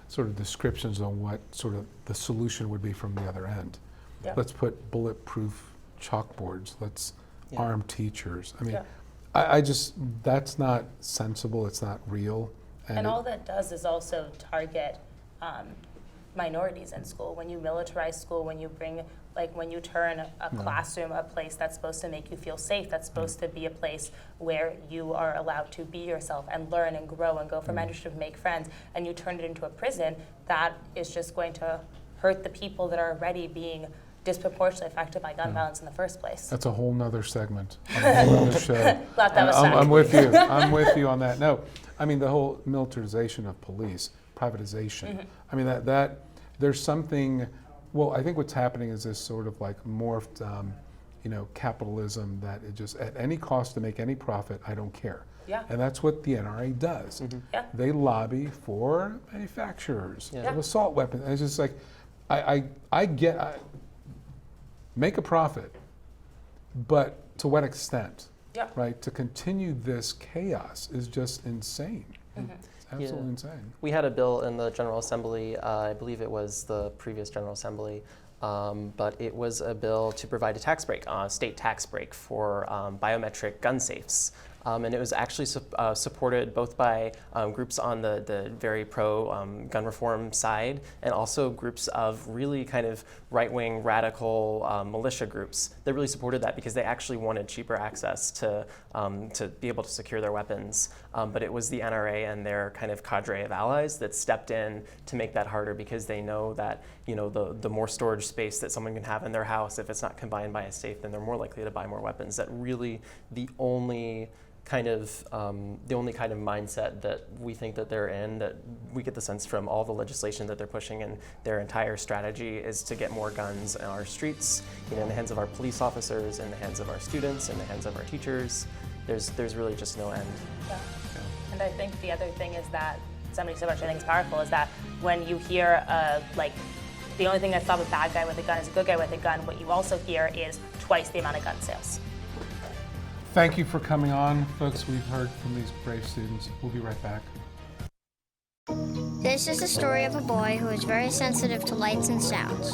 Speaker 2: sort of descriptions on what sort of the solution would be from the other end.
Speaker 18: Yeah.
Speaker 2: Let's put bulletproof chalkboards. Let's arm teachers. I mean,
Speaker 18: Yeah.
Speaker 2: I just, that's not sensible. It's not real.
Speaker 18: And all that does is also target minorities in school. When you militarize school, when you bring, when you turn a classroom a place that's supposed to make you feel safe, that's supposed to be a place where you are allowed to be yourself and learn and grow and go for mentorship and make friends, and you turn it into a prison, that is just going to hurt the people that are already being disproportionately affected by gun violence in the first place.
Speaker 2: That's a whole nother segment, a whole nother show.
Speaker 18: Glad that was
Speaker 2: I'm with you. I'm with you on that. No, I mean the whole militarization of police, privatization. I mean that there's something. Well, I think what's happening is this sort of like morphed, capitalism that it just at any cost to make any profit. I don't care.
Speaker 18: Yeah.
Speaker 2: And that's what the NRA does.
Speaker 18: Yeah.
Speaker 2: They lobby for manufacturers
Speaker 17: Yeah.
Speaker 2: of assault weapons. And it's just like, I get. Make a profit, but to what extent?
Speaker 18: Yeah.
Speaker 2: Right? To continue this chaos is just insane. It's absolutely insane.
Speaker 17: We had a bill in the General Assembly, I believe it was the previous General Assembly, but it was a bill to provide a tax break, state tax break for biometric gun safes. And it was actually supported both by groups on the very pro-gun reform side and also groups of really kind of right-wing radical militia groups that really supported that because they actually wanted cheaper access to be able to secure their weapons. But it was the NRA and their kind of cadre of allies that stepped in to make that harder because they know that the more storage space that someone can have in their house, if it's not combined by a safe, then they're more likely to buy more weapons. That really the only kind of mindset that we think that they're in, that we get the sense from all the legislation that they're pushing, and their entire strategy is to get more guns in our streets, in the hands of our police officers, in the hands of our students, in the hands of our teachers. There's really just no end.
Speaker 18: Yeah. And I think the other thing is that somebody said, which I think is powerful, is that when you hear the only thing that stops a bad guy with a gun is a good guy with a gun, what you also hear is twice the amount of gun sales.
Speaker 2: Thank you for coming on, folks. We've heard from these brave students. We'll be right back.
Speaker 10: This is the story of a boy who is very sensitive to lights and sounds.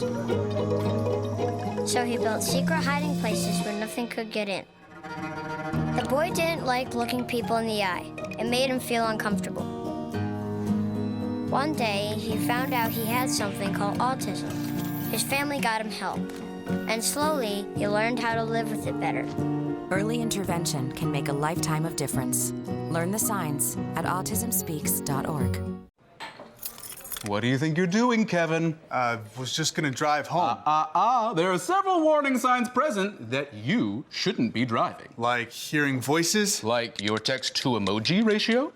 Speaker 10: So he built secret hiding places where nothing could get in. The boy didn't like looking people in the eye. It made him feel uncomfortable. One day, he found out he had something called autism. His family got him help, and slowly, he learned how to live with it better.
Speaker 19: Early intervention can make a lifetime of difference. Learn the signs at autismspeaks.org.
Speaker 20: What do you think you're doing, Kevin?
Speaker 21: Was just gonna drive home.
Speaker 20: There are several warning signs present that you shouldn't be driving.
Speaker 21: Like hearing voices?
Speaker 20: Like your text-to-emoji ratio?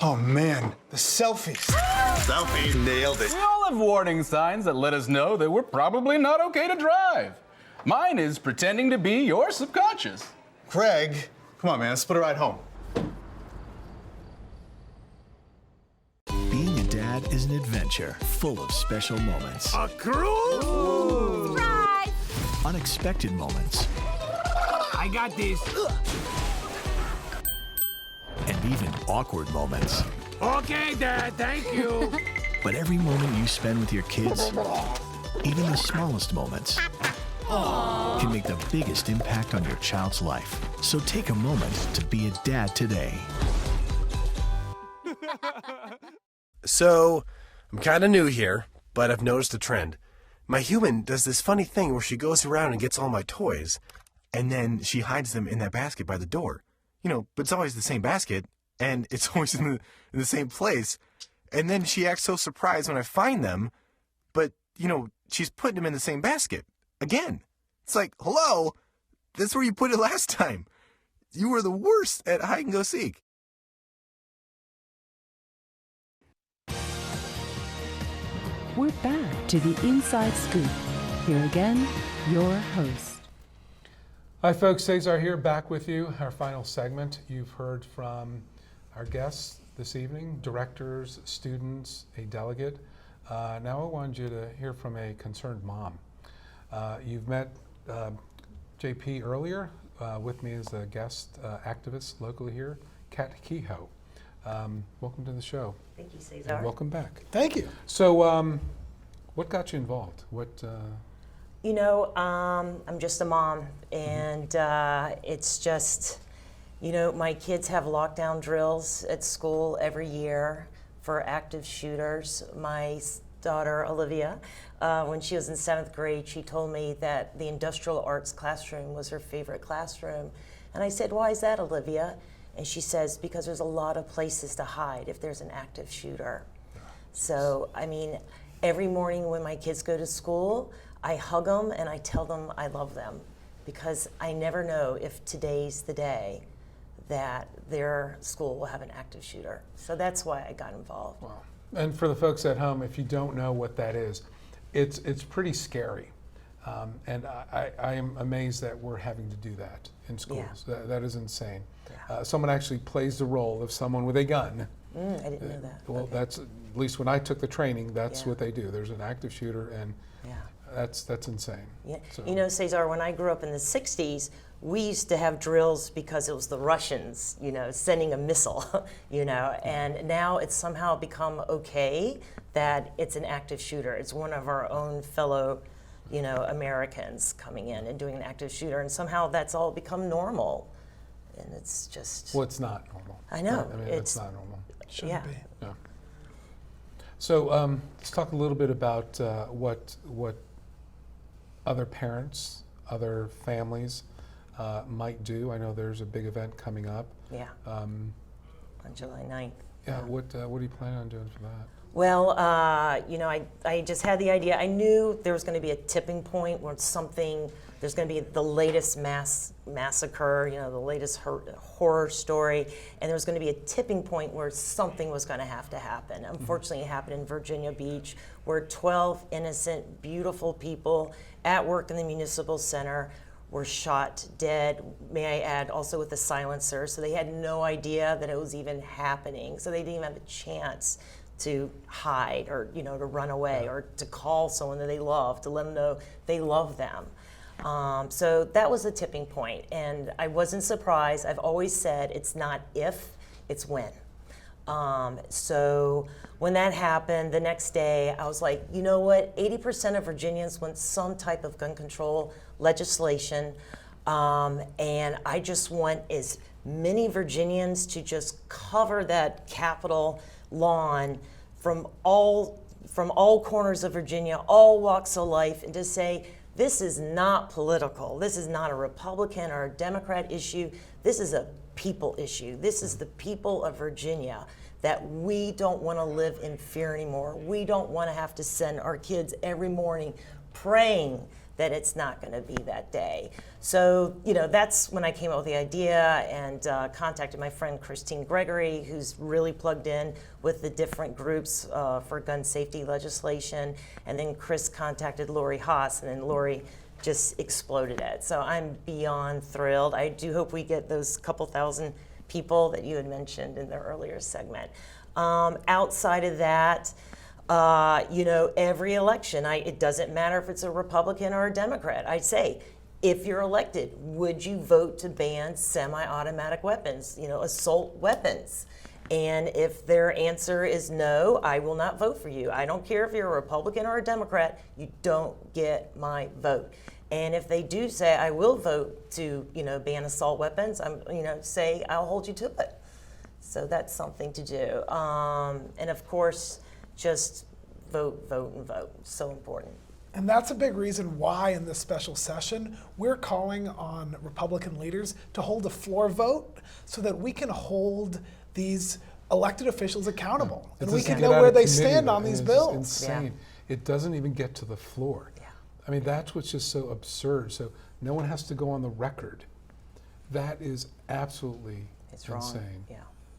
Speaker 21: Oh man, the selfies.
Speaker 9: Selfie. Nailed it.
Speaker 20: We all have warning signs that let us know that we're probably not okay to drive. Mine is pretending to be your subconscious.
Speaker 21: Greg, come on man, let's put a ride home.
Speaker 22: Being a dad is an adventure full of special moments.
Speaker 6: A cruise?
Speaker 22: Surprise! Unexpected moments.
Speaker 6: I got this.
Speaker 22: And even awkward moments.
Speaker 6: Okay, Dad, thank you.
Speaker 22: But every moment you spend with your kids, even the smallest moments, can make the biggest impact on your child's life. So take a moment to be a dad today.
Speaker 23: So, I'm kind of new here, but I've noticed a trend. My human does this funny thing where she goes around and gets all my toys, and then she hides them in that basket by the door. But it's always the same basket, and it's always in the same place. And then she acts so surprised when I find them, but she's putting them in the same basket again. It's like, hello, that's where you put it last time. You were the worst at hide and go seek.
Speaker 1: We're back to the Inside Scoop. Here again, your host.
Speaker 2: Hi folks, Cesar here, back with you. Our final segment. You've heard from our guests this evening, directors, students, a delegate. Now I want you to hear from a concerned mom. You've met JP earlier, with me as a guest activist locally here, Kehoe. Welcome to the show.
Speaker 8: Thank you, Cesar.
Speaker 2: And welcome back.
Speaker 3: Thank you.
Speaker 2: So, what got you involved?
Speaker 5: I'm just a mom, and it's just, my kids have lockdown drills at school every year for active shooters. My daughter, Olivia, when she was in 7th grade, she told me that the industrial arts classroom was her favorite classroom. And I said, why is that, Olivia? And she says, because there's a lot of places to hide if there's an active shooter. So, every morning when my kids go to school, I hug them and I tell them I love them, because I never know if today's the day that their school will have an active shooter. So that's why I got involved.
Speaker 2: Wow. And for the folks at home, if you don't know what that is, it's pretty scary. And I am amazed that we're having to do that in schools.
Speaker 5: Yeah.
Speaker 2: That is insane. Yeah. Someone actually plays the role of someone with a gun.
Speaker 5: I didn't know that.
Speaker 2: Well, that's, at least when I took the training, that's what they do. There's an active shooter, and that's insane.
Speaker 5: Yeah.
Speaker 2: So.
Speaker 5: Cesar, when I grew up in the 60s, we used to have drills because it was the Russians, sending a missile, and now it's somehow become okay that it's an active shooter. It's one of our own fellow, Americans coming in and doing an active shooter, and somehow that's all become normal. And it's just...
Speaker 2: Well, it's not normal.
Speaker 5: I know.
Speaker 2: It's not normal.
Speaker 3: Shouldn't be.
Speaker 2: Yeah. So let's talk a little bit about what other parents, other families might do. I know there's a big event coming up.
Speaker 5: Yeah. On July 9th.
Speaker 2: Yeah. What are you planning on doing for that?
Speaker 5: Well, I just had the idea. I knew there was going to be a tipping point where there's going to be the latest massacre, the latest horror story, and there was going to be a tipping point where something was going to have to happen. Unfortunately, it happened in Virginia Beach, where 12 innocent, beautiful people at work in the municipal center were shot dead, may I add, also with a silencer, so they had no idea that it was even happening, so they didn't even have a chance to hide or to run away or to call someone that they love, to let them know they love them. So that was the tipping point, and I wasn't surprised. I've always said it's not if, it's when. So when that happened, the next day I was like, you know what, 80% of Virginians want some type of gun control legislation, and I just want as many Virginians to just cover that Capitol lawn from all corners of Virginia, all walks of life, and to say, this is not political. This is not a Republican or a Democrat issue. This is a people issue. This is the people of Virginia, that we don't want to live in fear anymore. We don't want to have to send our kids every morning praying that it's not going to be that day. So, that's when I came up with the idea and contacted my friend Christine Gregory, who's really plugged in with the different groups for gun safety legislation. And then Chris contacted Lori Haas, and then Lori just exploded it. So I'm beyond thrilled. I do hope we get those couple thousand people that you had mentioned in the earlier segment. Outside of that, every election, it doesn't matter if it's a Republican or a Democrat. I'd say, if you're elected, would you vote to ban semi-automatic weapons, assault weapons? And if their answer is no, I will not vote for you. I don't care if you're a Republican or a Democrat, you don't get my vote. And if they do say, I will vote to, ban assault weapons, say, I'll hold you to it. So that's something to do. And of course, just vote, and vote. So important.
Speaker 3: And that's a big reason why in this special session, we're calling on Republican leaders to hold a floor vote so that we can hold these elected officials accountable. And we can know where they stand on these bills.
Speaker 2: Insane. it doesn't even get to the floor.
Speaker 5: Yeah.
Speaker 2: I mean, that's what's just so absurd. So no one has to go on the record. That is absolutely
Speaker 5: It's
Speaker 2: insane.
Speaker 5: wrong. Yeah.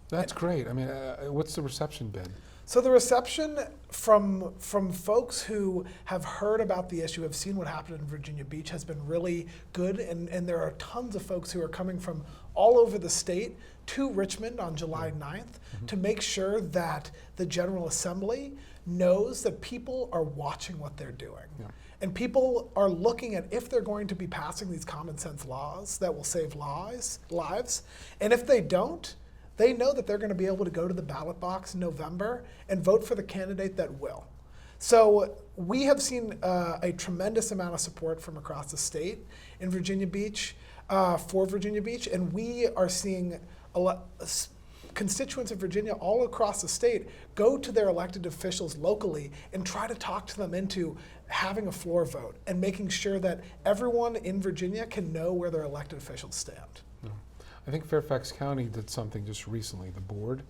Speaker 2: That's great. I mean, what's the reception been?
Speaker 3: So the reception from folks who have heard about the issue, have seen what happened in Virginia Beach, has been really good, and there are tons of folks who are coming from all over the state to Richmond on July 9th to make sure that the General Assembly knows that people are watching what they're doing.
Speaker 2: Yeah.
Speaker 3: And people are looking at if they're going to be passing these common sense laws that will save lives. And if they don't, they know that they're going to be able to go to the ballot box in November and vote for the candidate that will. So we have seen a tremendous amount of support from across the state in Virginia Beach, for Virginia Beach, and we are seeing a lot constituents of Virginia all across the state go to their elected officials locally and try to talk to them into having a floor vote and making sure that everyone in Virginia can know where their elected officials stand.
Speaker 2: No. I think Fairfax County did something just recently. The Board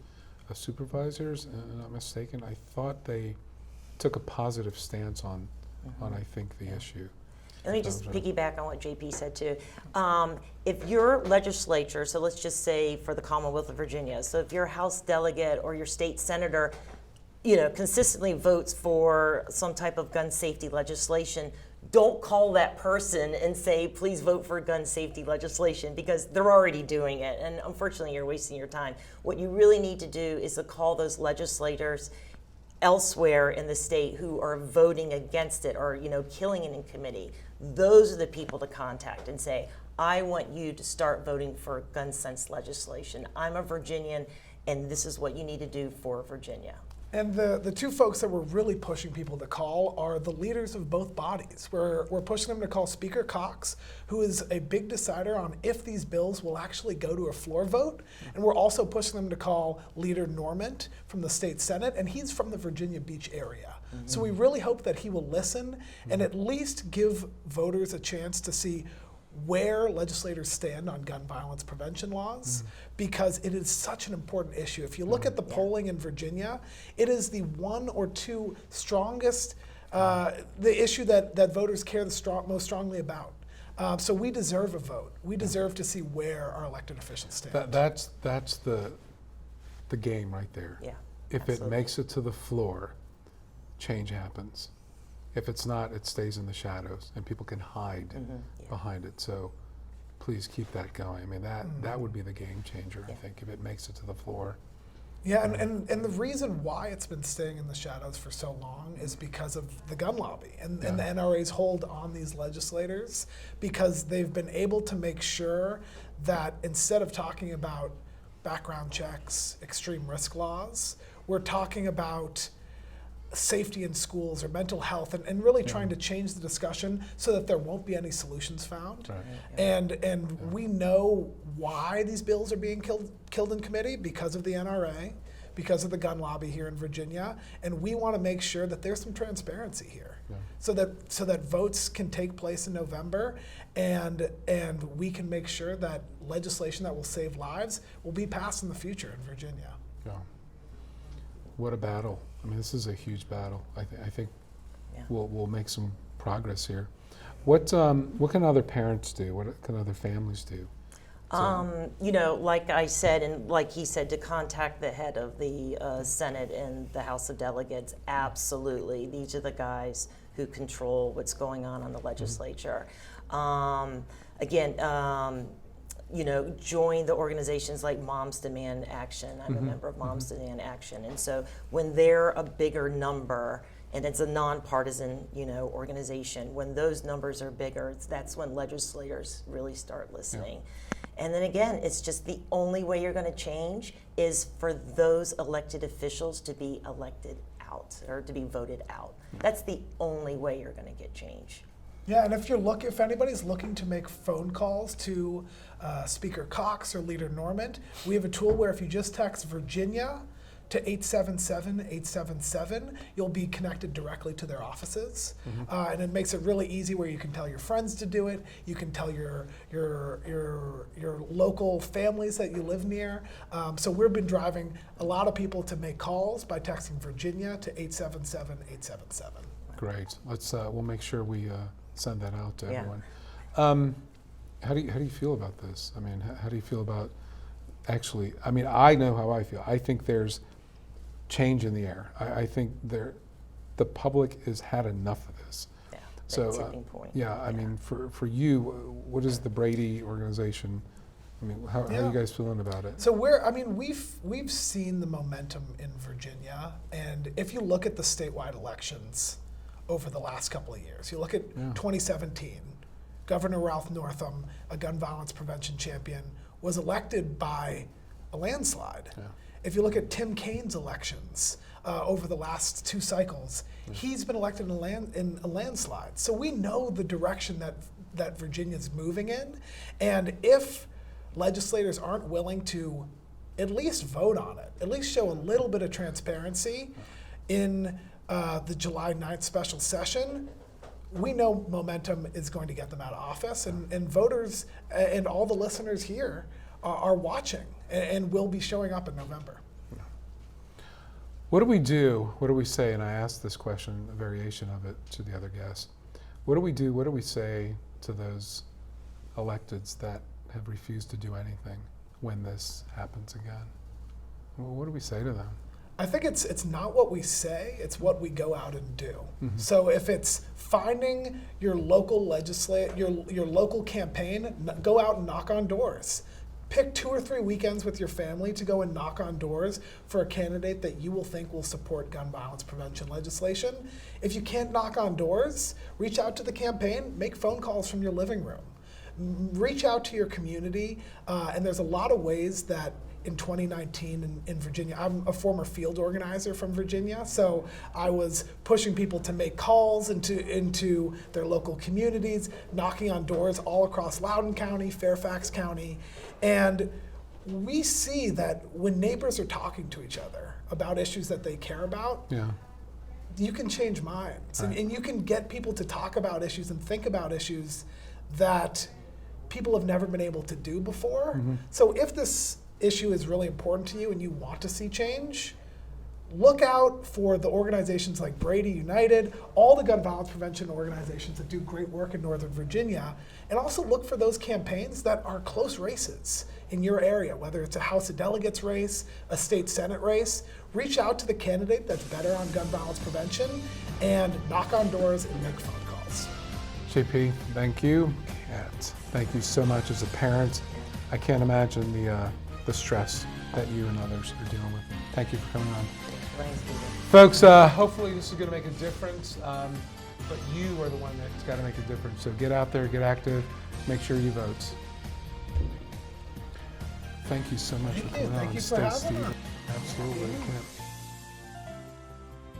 Speaker 2: of Supervisors, I'm not mistaken, I thought they took a positive stance on I think, the issue.
Speaker 5: Let me just piggyback on what JP said too. If your legislature, so let's just say for the Commonwealth of Virginia, so if your House delegate or your state senator, consistently votes for some type of gun safety legislation, don't call that person and say, please vote for gun safety legislation, because they're already doing it. And unfortunately, you're wasting your time. What you really need to do is to call those legislators elsewhere in the state who are voting against it or killing it in committee. Those are the people to contact and say, I want you to start voting for gun sense legislation. I'm a Virginian, and this is what you need to do for Virginia.
Speaker 3: And the two folks that we're really pushing people to call are the leaders of both bodies. We're pushing them to call Speaker Cox, who is a big decider on if these bills will actually go to a floor vote. And we're also pushing them to call Leader Normant from the state Senate, and he's from the Virginia Beach area. So we really hope that he will listen and at least give voters a chance to see where legislators stand on gun violence prevention laws, because it is such an important issue. If you look at the polling in Virginia, it is the one or two strongest, the issue that voters care most strongly about. So we deserve a vote. We deserve to see where our elected officials stand.
Speaker 2: That's the game right there.
Speaker 5: Yeah,
Speaker 2: if
Speaker 5: absolutely.
Speaker 2: It makes it to the floor, change happens. If it's not, it stays in the shadows, and people can hide behind it. So please keep that going. I mean, that would be the game changer, I think, if it makes it to the floor.
Speaker 3: Yeah, and the reason why it's been staying in the shadows for so long is because of the gun lobby and the NRA's hold on these legislators, because they've been able to make sure that instead of talking about background checks, extreme risk laws, we're talking about safety in schools or mental health, and really trying to change the discussion so that there won't be any solutions found. Right. And we know why these bills are being killed in committee, because of the NRA, because of the gun lobby here in Virginia, and we want to make sure that there's some transparency here, so that votes can take place in November, and we can make sure that legislation that will save lives will be passed in the future in Virginia.
Speaker 2: Yeah. What a battle. I mean, this is a huge battle. I think we'll make some progress here. What can other parents do? What can other families do?
Speaker 5: Like I said, and like he said, to contact the head of the Senate and the House of Delegates. Absolutely, these are the guys who control what's going on the legislature. Join the organizations like Moms Demand Action. I'm a member of Moms Demand Action. And so when they're a bigger number, and it's a nonpartisan, organization, when those numbers are bigger, that's when legislators really start listening. And then again, it's just the only way you're going to change is for those elected officials to be elected out or to be voted out. That's the only way you're going to get change.
Speaker 3: Yeah, and if anybody's looking to make phone calls to Speaker Cox or Leader Normant, we have a tool where if you just text Virginia to 877-877, you'll be connected directly to their offices. And it makes it really easy where you can tell your friends to do it, you can tell your local families that you live near. So we've been driving a lot of people to make calls by texting Virginia to 877-877.
Speaker 2: Great. Let's we'll make sure we send that out to
Speaker 5: Yeah.
Speaker 2: everyone. How do you feel about this? I mean, how do you feel about actually? I mean, I know how I feel. I think there's change in the air. I think the public has had enough of this.
Speaker 5: Yeah.
Speaker 2: So
Speaker 5: tipping point.
Speaker 2: yeah, I mean, for you, what is the Brady organization? I mean, how are you guys feeling about it?
Speaker 3: So we've seen the momentum in Virginia, and if you look at the statewide elections over the last couple of years, you look at 2017, Governor Ralph Northam, a gun violence prevention champion, was elected by a landslide. Yeah. If you look at Tim Kaine's elections over the last 2 cycles, he's been elected in a landslide. So we know the direction that Virginia's moving in, and if legislators aren't willing to at least vote on it, at least show a little bit of transparency in the July 9th special session, we know momentum is going to get them out of office, and voters and all the listeners here are watching and will be showing up in November.
Speaker 2: What do we do? What do we say? And I asked this question, a variation of it, to the other guests. What do we do? What do we say to those electeds that have refused to do anything when this happens again? Well, what do we say to them?
Speaker 3: I think it's not what we say, it's what we go out and do. Mm-hmm. So if it's finding your local your local campaign, go out and knock on doors. Pick 2 or 3 weekends with your family to go and knock on doors for a candidate that you will think will support gun violence prevention legislation. If you can't knock on doors, reach out to the campaign, make phone calls from your living room. Reach out to your community, and there's a lot of ways that in 2019 in Virginia, I'm a former field organizer from Virginia, so I was pushing people to make calls into their local communities, knocking on doors all across Loudoun County, Fairfax County, and we see that when neighbors are talking to each other about issues that they care about, you can change minds, and you can get people to talk about issues and think about issues that people have never been able to do before. Mm-hmm. So if this issue is really important to you and you want to see change, look out for the organizations like Brady United, all the gun violence prevention organizations that do great work in Northern Virginia, and also look for those campaigns that are close races in your area, whether it's a House of Delegates race, a state Senate race. Reach out to the candidate that's better on gun violence prevention and knock on doors and make phone calls.
Speaker 2: JP, thank you. Kat, thank you so much. As a parent, I can't imagine the stress that you and others are dealing with. Thank you for coming on. Folks, hopefully this is going to make a difference, but you are the one that's got to make a difference. So get out there, get active, make sure you vote. Thank you so much for coming on.
Speaker 3: Thank you for having
Speaker 2: Steve.
Speaker 3: us.
Speaker 2: Absolutely.